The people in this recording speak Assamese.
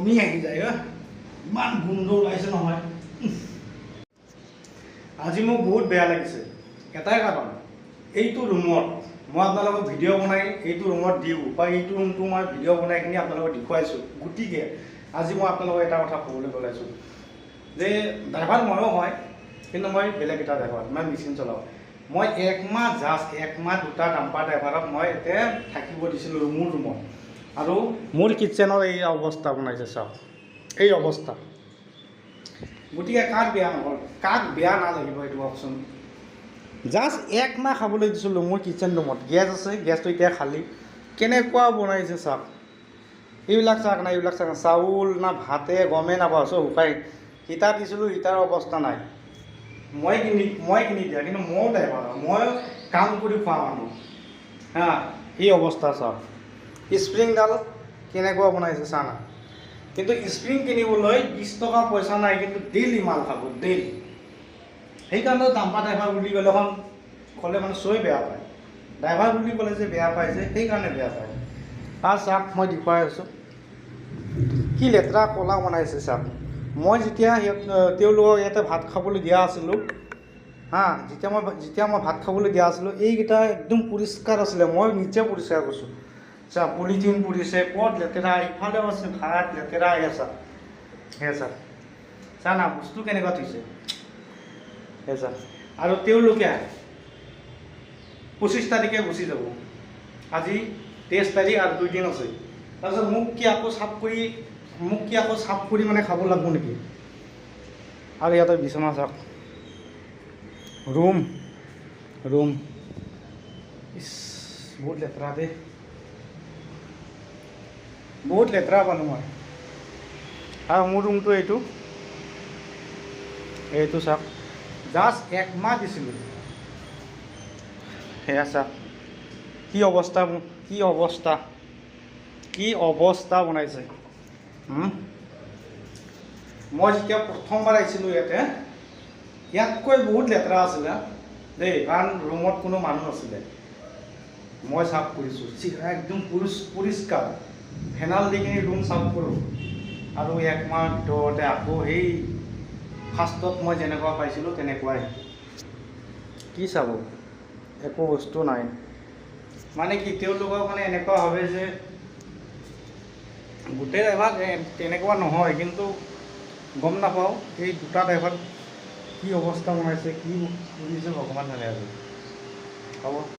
বমি আহি যায় ইমান গোন্ধ ওলাইছে নহয় আজি মোক বহুত বেয়া লাগিছে এটাই কাৰণ এইটো ৰুমত মই আপোনালোকক ভিডিঅ' বনাই এইটো ৰুমত দিওঁ বা এইটো ৰুমটো মই ভিডিঅ' বনাই কিনি আপোনালোকক দেখুৱাইছোঁ গতিকে আজি মই আপোনালোকক এটা কথা ক'বলৈ ওলাইছোঁ যে ড্ৰাইভাৰ ময়ো হয় কিন্তু মই বেলেগ এটা ড্ৰাইভাৰ মই মেচিন চলাওঁ মই এক মাহ দুটা ডাম্পাৰ ড্ৰাইভাৰক মই এতিয়া থাকিব দিছিলোঁ মোৰ ৰুমত আৰু মোৰ কিটচেনৰ এই অৱস্থা বনাইছে চাওক এই অৱস্থা গতিকে কাক বেয়া নহ'ল কাক বেয়া নালাগিব এইটো কওকচোন জাষ্ট এক মাহ খাবলৈ দিছিলোঁ মোৰ কিটচেন ৰুমত গেছ আছে গেছটো এতিয়া খালী কেনেকুৱা বনাইছে চাওক এইবিলাক চাওক না এইবিলাক চাওক চাউল না ভাতে গমেই নাপাওঁ চব শুকাই হিটাৰ দিছিলোঁ হিটাৰ অৱস্থা নাই মই কিনি দিয়া কিন্তু ময়ো ড্ৰাইভাৰ মই কাম কৰি খোৱা মানুহ হা এই অৱস্থা চাওক স্প্ৰিংডাল কেনেকুৱা বনাইছে চা না কিন্তু স্প্ৰিং কিনিবলৈ 20 টকা পইচা নাই কিন্তু ডেইলি মাল খাব ডেইলি সেইকাৰণে ডাম্পাৰ ড্ৰাইভাৰ বুলি ক'লে মানে চবেই বেয়া পায় ড্ৰাইভাৰ বুলি ক'লে যে বেয়া পায় যে সেইকাৰণে বেয়া পায় আৰু চাওক মই দেখুৱাই আছোঁ কি লেতেৰা ক'লা বনাইছে চাওক মই যেতিয়া তেওঁলোকক ইয়াতে ভাত খাবলৈ দিয়া আছিলোঁ হা যেতিয়া মই ভাত খাবলৈ দিয়া আছিলোঁ এইকেইটা একদম পৰিষ্কাৰ আছিলে মই নিজে পৰিষ্কাৰ কৰিছোঁ চা পলিথিন পৰিছে ক'ত লেতেৰা ইফালেও আছে ভাত লেতেৰা চা চা না বস্তু কেনেকুৱা থৈছে চা আৰু তেওঁলোকে 25 তাৰিখে গুচি যাব আজি 23 তাৰিখ আৰু 2 দিন আছে তাৰপিছত মোক কি আকৌ চাফ কৰি মানে খাব লাগিব নেকি আৰু ইয়াতে বিচনা চাওক ৰুম ইছ বহুত লেতেৰা দেই বহুত লেতেৰা পালোঁ মই আৰু মোৰ ৰুমটো এইটো চাওক জাষ্ট এক মাহ দিছিলোঁ সেয়া চাওক কি অৱস্থা বনাইছে মই যেতিয়া প্ৰথমবাৰ আহিছিলোঁ ইয়াতকৈ বহুত লেতেৰা আছিলে দেই কাৰণ ৰুমত কোনো মানুহ নাছিলে মই চাফ কৰিছোঁ একদম পৰিষ্কাৰ ফেনাল দি কিনি ৰুম চাফ কৰোঁ আৰু এক মাহ ভিতৰতে আকৌ সেই ফাৰ্ষ্টত মই যেনেকুৱা পাইছিলোঁ তেনেকুৱাই কি চাব একো বস্তু নাই মানে কি তেওঁলোকৰ মানে এনেকুৱা ভাবে যে গোটেই ড্ৰাইভাৰ তেনেকুৱা নহয় কিন্তু গম নাপাওঁ এই দুটা ড্ৰাইভাৰ কি অৱস্থা বনাইছে কি কৰিছে ভগৱান জানে আৰু হ'ব